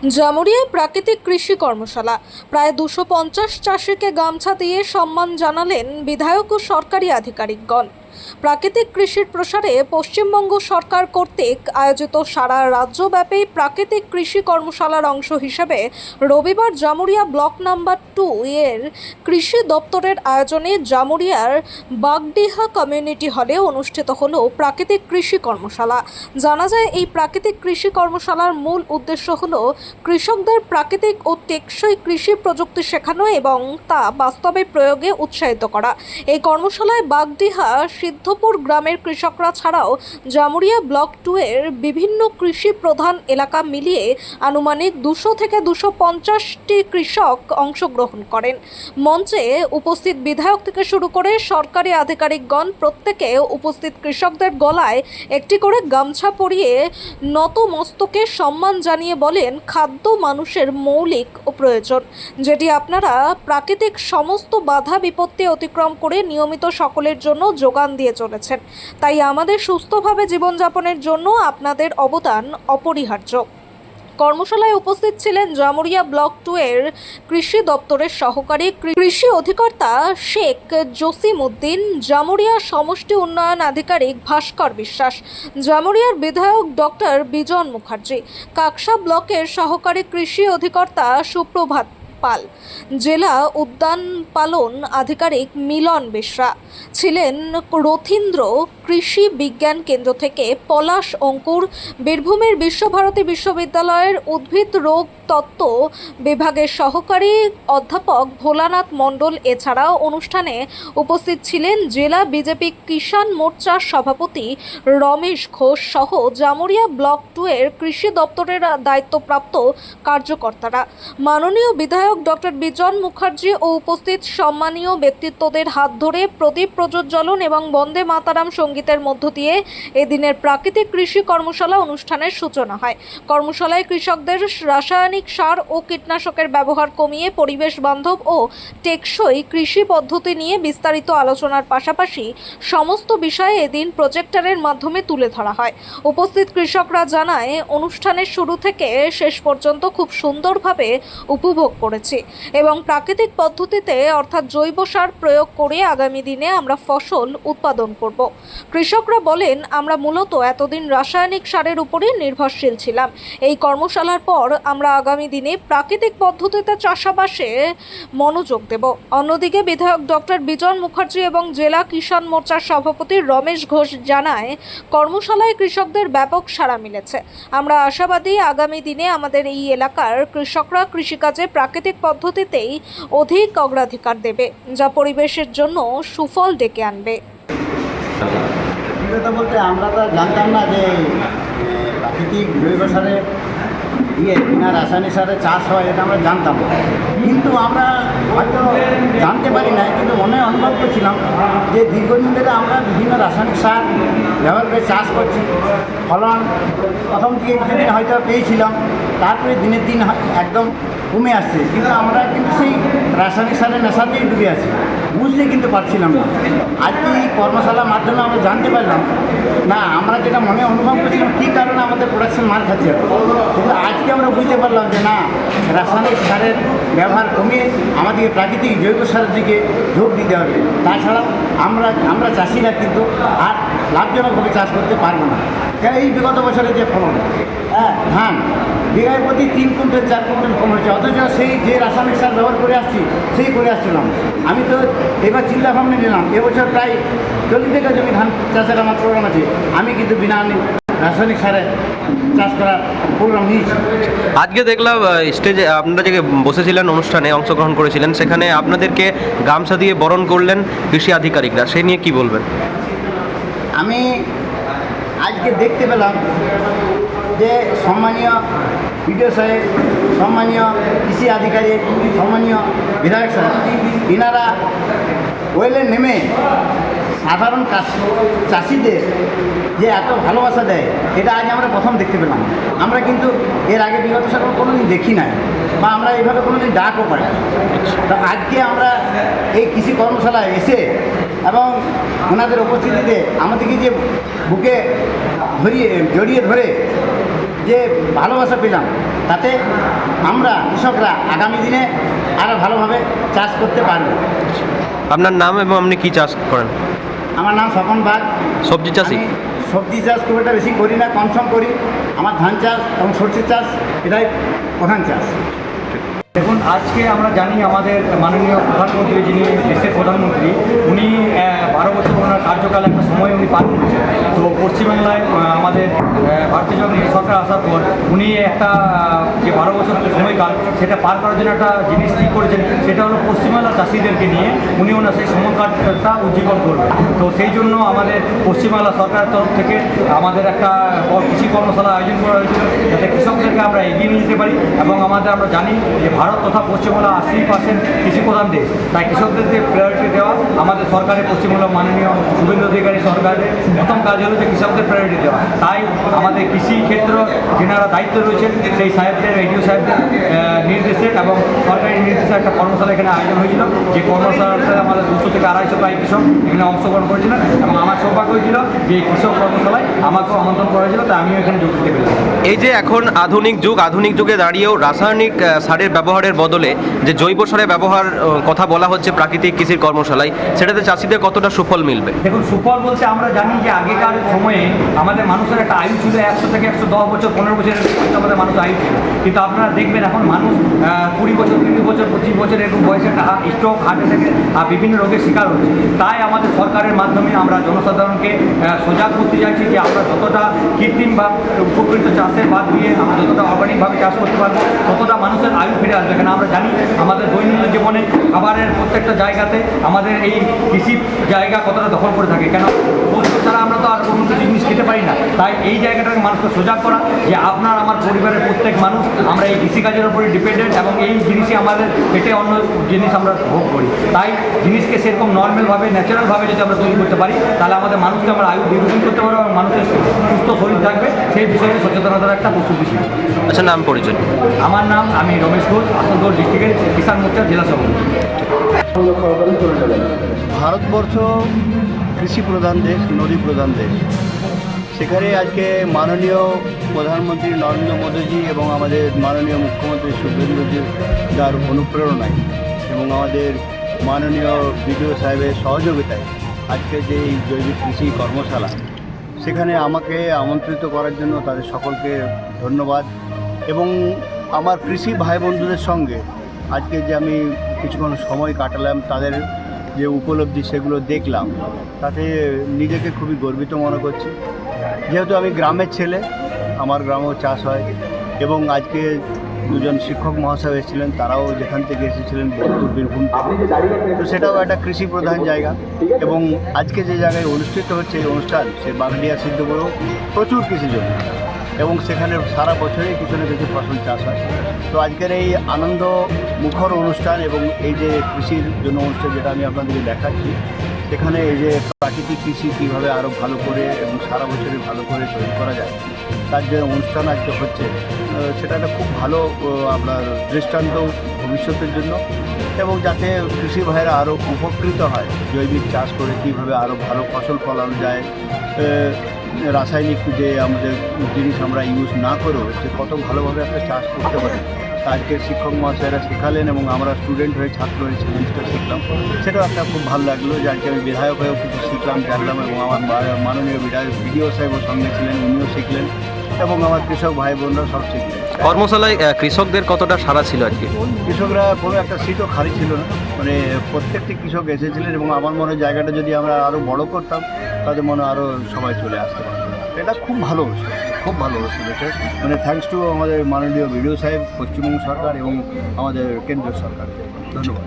জামুরিয়ায় প্রাকৃতিক কৃষি কর্মশালা। প্রায় 250 চাষিকে গামছা দিয়ে সম্মান জানালেন বিধায়ক ও সরকারি আধিকারিকগণ। প্রাকৃতিক কৃষির প্রসারে পশ্চিমবঙ্গ সরকার কর্তৃক আয়োজিত সারা রাজ্যব্যাপী প্রাকৃতিক কৃষি কর্মশালার অংশ হিসেবে রবিবার জামুরিয়া ব্লক নাম্বার 2 এর কৃষি দপ্তরের আয়োজনে জামুরিয়ার বাগডিহা কমিউনিটি হলে অনুষ্ঠিত হলো প্রাকৃতিক কৃষি কর্মশালা। জানা যায়, এই প্রাকৃতিক কৃষি কর্মশালার মূল উদ্দেশ্য হলো কৃষকদের প্রাকৃতিক ও টেকসই কৃষি প্রযুক্তি শেখানো এবং তা বাস্তবে প্রয়োগে উৎসাহিত করা। এই কর্মশালায় বাগডিহা সিদ্ধপুর গ্রামের কৃষকরা ছাড়াও জামুরিয়া ব্লক 2 এর বিভিন্ন কৃষি প্রধান এলাকা মিলিয়ে আনুমানিক 200 থেকে 250টি কৃষক অংশগ্রহণ করেন। মঞ্চে উপস্থিত বিধায়ক থেকে শুরু করে সরকারি আধিকারিকগণ প্রত্যেকে উপস্থিত কৃষকদের গলায় একটি করে গামছা পরিয়ে নত মস্তকে সম্মান জানিয়ে বলেন, খাদ্য মানুষের মৌলিক ও প্রয়োজন, যেটি আপনারা প্রাকৃতিক সমস্ত বাধা বিপত্তি অতিক্রম করে নিয়মিত সকলের জন্য যোগান দিয়ে চলেছেন। তাই আমাদের সুস্থভাবে জীবনযাপনের জন্য আপনাদের অবদান অপরিহার্য। কর্মশালায় উপস্থিত ছিলেন জামুরিয়া ব্লক 2 এর কৃষি দপ্তরের সহকারী কৃষি অধিকর্তা শেখ জসিম উদ্দিন, জামুরিয়া সমষ্টি উন্নয়ন আধিকারিক ভাস্কর বিশ্বাস, জামুরিয়ার বিধায়ক ডক্টর বিজন মুখার্জি, কাকসা ব্লকের সহকারী কৃষি অধিকর্তা সুপ্রভাত পাল, জেলা উদ্যান পালন আধিকারিক মিলন বেশরা ছিলেন, রথীন্দ্র কৃষি বিজ্ঞান কেন্দ্র থেকে পলাশ অঙ্কুর, বীরভূমের বিশ্বভারতী বিশ্ববিদ্যালয়ের উদ্ভিদ রোগ তত্ত্ব বিভাগের সহকারী অধ্যাপক ভোলানাথ মণ্ডল। এছাড়াও অনুষ্ঠানে উপস্থিত ছিলেন জেলা বিজেপি কিষাণ মোর্চার সভাপতি রমেশ ঘোষ সহ জামুরিয়া ব্লক 2 এর কৃষি দপ্তরের দায়িত্বপ্রাপ্ত কার্যকর্তারা। মাননীয় বিধায়ক ডক্টর বিজন মুখার্জি ও উপস্থিত সম্মানীয় ব্যক্তিত্বদের হাত ধরে প্রদীপ প্রজ্বলন এবং বন্দে মাতারাম সঙ্গীতের মধ্য দিয়ে এদিনের প্রাকৃতিক কৃষি কর্মশালা অনুষ্ঠানের সূচনা হয়। কর্মশালায় কৃষকদের রাসায়নিক সার ও কীটনাশকের ব্যবহার কমিয়ে পরিবেশ বান্ধব ও টেকসই কৃষি পদ্ধতি নিয়ে বিস্তারিত আলোচনার পাশাপাশি সমস্ত বিষয়ে এদিন প্রজেক্টরের মাধ্যমে তুলে ধরা হয়। উপস্থিত কৃষকরা জানায়, অনুষ্ঠানের শুরু থেকে শেষ পর্যন্ত খুব সুন্দরভাবে উপভোগ করেছি এবং প্রাকৃতিক পদ্ধতিতে অর্থাৎ জৈব সার প্রয়োগ করে আগামী দিনে আমরা ফসল উৎপাদন করব। কৃষকরা বলেন, আমরা মূলত এতদিন রাসায়নিক সারের উপরে নির্ভরশীল ছিলাম। এই কর্মশালার পর আমরা আগামী দিনে প্রাকৃতিক পদ্ধতিতে চাষাবাসে মনোযোগ দেব। অন্যদিকে বিধায়ক ডক্টর বিজন মুখার্জি এবং জেলা কিষাণ মোর্চার সভাপতি রমেশ ঘোষ জানায়, কর্মশালায় কৃষকদের ব্যাপক সাড়া মিলেছে। আমরা আশাবাদী আগামী দিনে আমাদের এই এলাকার কৃষকরা কৃষিকাজে প্রাকৃতিক পদ্ধতিতেই অধিক অগ্রাধিকার দেবে, যা পরিবেশের জন্য সুফল ডেকে আনবে। বলতে আমরা তো জানতাম না যে প্রাকৃতিক জৈব সারে বিনা রাসায়নিক সারে চাষ হয়, এটা আমরা জানতাম, কিন্তু আমরা হয়তো জানতে পারি না, কিন্তু মনে অনুভব করছিলাম যে দীর্ঘদিন ধরে আমরা বিভিন্ন রাসায়নিক সার ব্যবহার করে চাষ করছি। ফলন প্রথম থেকে কিছুদিন হয়তো পেয়েছিলাম, তারপরে দিনের দিন একদম কমে আসছে, কিন্তু আমরা কিন্তু সেই রাসায়নিক সারের নেশাতেই ডুবে আছি, বুঝতে কিন্তু পারছিলাম না। আজকে এই কর্মশালার মাধ্যমে আমরা জানতে পারলাম না, আমরা যেটা মনে অনুভব করছিলাম কী কারণে আমাদের প্রোডাকশন মার খাচ্ছে, কিন্তু আজকে আমরা বুঝতে পারলাম যে না, রাসায়নিক সারের ব্যবহার কমিয়ে আমাদেরকে প্রাকৃতিক জৈব সারের দিকে ঝোঁক দিতে হবে। তাছাড়াও আমরা চাষিরা কিন্তু আর লাভজনকভাবে চাষ করতে পারবো না। এই বিগত বছরে যে ফলন, ধান বিঘায় প্রতি 3 কুইন্টাল 4 কুইন্টাল কম হয়েছে, অথচ সেই যে রাসায়নিক সার ব্যবহার করে আসছি সেই করে আসছিলাম। আমি তো এবার চিন্তা ভাবনা নিলাম, এবছর প্রায় 40 বিঘা জমি ধান চাষের আমার প্রোগ্রাম আছে, আমি কিন্তু বিনা রাসায়নিক সারে চাষ করার প্রোগ্রাম নিয়েছি। আজকে দেখলাম স্টেজে আপনারা যে বসেছিলেন, অনুষ্ঠানে অংশগ্রহণ করেছিলেন, সেখানে আপনাদেরকে গামছা দিয়ে বরণ করলেন কৃষি আধিকারিকরা, সেই নিয়ে কি বলবেন? আমি আজকে দেখতে পেলাম যে সম্মানীয় বিডিও সাহেব, সম্মানীয় কৃষি আধিকারিক, সম্মানীয় বিধায়ক সাহেব, এনারা ওয়েলে নেমে সাধারণ চাষিদের যে এত ভালোবাসা দেয়, এটা আজ আমরা প্রথম দেখতে পেলাম। আমরা কিন্তু এর আগে বিগত সাল কোনোদিন দেখি নাই, বা আমরা এইভাবে কোনোদিন ডাকও পাই। তো আজকে আমরা এই কৃষি কর্মশালায় এসে এবং ওনাদের উপস্থিতিতে আমাদেরকে যে বুকে জড়িয়ে ধরে যে ভালোবাসা পেলাম, তাতে আমরা কৃষকরা আগামী দিনে আরও ভালোভাবে চাষ করতে পারব। আপনার নাম এবং আপনি কি চাষ করেন? আমার নাম স্বপন বাগ। সবজি চাষি? আমি সবজি চাষ খুব একটা বেশি করি না, কম সম করি। আমার ধান চাষ এবং সরষে চাষ এটাই প্রধান চাষ। দেখুন, আজকে আমরা জানি আমাদের মাননীয় প্রধানমন্ত্রী, যিনি দেশের প্রধানমন্ত্রী, উনি 12 বছর ওনার কার্যকাল একটা সময় উনি পার করেছেন। তো পশ্চিমবাংলায় আমাদের ভারতীয় জনতা সরকার আসার পর উনি একটা যে 12 বছর সময়কাল সেটা পার করার জন্য একটা জিনিস ঠিক করেছেন, সেটা হলো পশ্চিমবাংলার চাষিদেরকে নিয়ে উনি ওনার সেই সময়কালটা উজ্জীবন করবেন। তো সেই জন্য আমাদের পশ্চিমবাংলা সরকারের তরফ থেকে আমাদের একটা কৃষি কর্মশালা আয়োজন করা হয়েছিল, যাতে কৃষকদেরকে আমরা এগিয়ে নিয়ে যেতে পারি। এবং আমরা জানি যে ভারত তথা পশ্চিমবাংলা 80% কৃষি প্রধান দেশ, তাই কৃষকদেরকে প্রায়োরিটি দেওয়া আমাদের সরকারের পশ্চিমবাংলা মাননীয় শুভেন্দু অধিকারী সরকারের প্রথম কাজ হলো যে কৃষকদের প্রায়োরিটি দেওয়া। তাই আমাদের কৃষি ক্ষেত্র যেনারা দায়িত্ব রয়েছেন সেই সাহেবদের, রেডিও সাহেবদের নির্দেশে এবং সরকারি নির্দেশে একটা কর্মশালা এখানে আয়োজন হয়েছিল। যে কর্মশালাতে আমাদের 200 থেকে 250 প্রায় কৃষক এখানে অংশগ্রহণ করেছিলেন এবং আমার সৌভাগ্য হয়েছিল যে এই কৃষক কর্মশালায় আমাকেও আমন্ত্রণ করা হয়েছিল, তাই আমিও এখানে যোগ দিতে পেরেছি। এই যে এখন আধুনিক যুগে দাঁড়িয়েও রাসায়নিক সারের ব্যবহারের বদলে যে জৈব সারের ব্যবহার কথা বলা হচ্ছে প্রাকৃতিক কৃষির কর্মশালায়, সেটাতে চাষিদের কতটা সুফল মিলবে? দেখুন, সুফল বলতে আমরা জানি যে আগেকার সময়ে আমাদের মানুষের একটা আয়ু ছিল 100 থেকে 110 বছর, 15 বছরের আমাদের মানুষ আয়ু ছিল। কিন্তু আপনারা দেখবেন এখন মানুষ 20 বছর, 30 বছর, 25 বছর এরকম বয়সে স্ট্রোক, হার্ট অ্যাটাকে বিভিন্ন রোগের শিকার হচ্ছে। তাই আমাদের সরকারের মাধ্যমে আমরা জনসাধারণকে সজাগ করতে চাইছি যে আমরা যতটা কৃত্রিম বা উপকৃত চাষের বাদ দিয়ে আমরা যতটা অর্গানিকভাবে চাষ করতে পারবো, ততটা মানুষের আয়ু ফিরে আসবে। কেন আমরা জানি আমাদের দৈনন্দিন জীবনে খাবারের প্রত্যেকটা জায়গাতে আমাদের এই কৃষি জায়গা কতটা দখল করে থাকে। কেন বস্তু ছাড়া আমরা তো আর কোনো কিছু জিনিস খেতে পারি না। তাই এই জায়গাটাকে মানুষকে সজাগ করা যে আপনার আমার পরিবারের প্রত্যেক মানুষ আমরা এই কৃষিকাজের উপরে ডিপেন্ডেন্ট এবং এই জিনিসই আমাদের পেটে অন্য জিনিস আমরা ভোগ করি। তাই জিনিসকে সেরকম নর্মালভাবে, ন্যাচারালভাবে যদি আমরা তৈরি করতে পারি, তাহলে আমাদের মানুষকে আমরা আয়ু দীর্ঘদিন করতে পারবো এবং মানুষের সুস্থ শরীর থাকবে। সেই বিষয়ে সচেতনতার একটা প্রস্তুতি ছিল। আচ্ছা, নাম পরিচয়? আমার নাম, আমি রমেশ ঘোষ, আসানসোল ডিস্ট্রিক্টের কিষাণ মোর্চার জেলা সভাপতি। ভারতবর্ষ কৃষি প্রধান দেশ, নদী প্রধান দেশ। সেখানে আজকে মাননীয় প্রধানমন্ত্রী নরেন্দ্র মোদীজি এবং আমাদের মাননীয় মুখ্যমন্ত্রী শুভেন্দুজি যার অনুপ্রেরণায় এবং আমাদের মাননীয় বিডিও সাহেবের সহযোগিতায় আজকে যে এই জৈবিক কৃষি কর্মশালা, সেখানে আমাকে আমন্ত্রিত করার জন্য তাদের সকলকে ধন্যবাদ। এবং আমার কৃষি ভাই বন্ধুদের সঙ্গে আজকে যে আমি কিছুক্ষণ সময় কাটালাম, তাদের যে উপলব্ধি সেগুলো দেখলাম, তাতে নিজেকে খুবই গর্বিত মনে করছি। যেহেতু আমি গ্রামের ছেলে, আমার গ্রামেও চাষ হয় এবং আজকে দুজন শিক্ষক মহাশয় এসেছিলেন, তারাও যেখান থেকে এসেছিলেন উত্তর বীরভূম থেকে, তো সেটাও একটা কৃষি প্রধান জায়গা। এবং আজকে যে জায়গায় অনুষ্ঠিত হচ্ছে এই অনুষ্ঠান, সে বাগডিয়া সিদ্ধপুরেও প্রচুর কৃষি জমি এবং সেখানে সারা বছরই কিছু না কিছু ফসল চাষ হয়। তো আজকের এই আনন্দ মুখর অনুষ্ঠান এবং এই যে কৃষির জন্য অনুষ্ঠান যেটা আমি আপনাদেরকে দেখাচ্ছি, সেখানে এই যে প্রাকৃতিক কৃষি কীভাবে আরও ভালো করে এবং সারা বছরই ভালো করে তৈরি করা যায়, তার যে অনুষ্ঠান আজকে হচ্ছে, সেটা একটা খুব ভালো আপনার দৃষ্টান্ত ভবিষ্যতের জন্য। এবং যাতে কৃষি ভাইয়েরা আরও উপকৃত হয়, জৈবিক চাষ করে কীভাবে আরও ভালো ফসল ফলানো যায়, রাসায়নিক যে আমাদের জিনিস আমরা ইউজ না করেও যে কত ভালোভাবে একটা চাষ করতে পারি, আজকের শিক্ষক মহাশয়রা শেখালেন এবং আমরা স্টুডেন্ট হয়ে, ছাত্র হয়ে জিনিসটা শিখলাম। সেটাও একটা খুব ভালো লাগলো যে আজকে আমি বিধায়ক হয়েও কিছু শিখলাম, জানলাম এবং আমার মাননীয় বিডিও সাহেবও সঙ্গে ছিলেন, উনিও শিখলেন এবং আমার কৃষক ভাই বোনরা সব শিখলেন। কর্মশালায় কৃষকদের কতটা সাড়া ছিল আজকে? কৃষকরা কোনো একটা সিটও খালি ছিল না, মানে প্রত্যেকটি কৃষক এসেছিলেন এবং আমার মনে হয় জায়গাটা যদি আমরা আরও বড় করতাম, তাদের মনে আরও সবাই চলে আসতে পারত। এটা খুব ভালো অনুষ্ঠান, খুব ভালো অনুষ্ঠান হচ্ছে। মানে থ্যাঙ্কস টু আমাদের মাননীয় বিডিও সাহেব, পশ্চিমবঙ্গ সরকার এবং আমাদের কেন্দ্রীয় সরকার। ধন্যবাদ।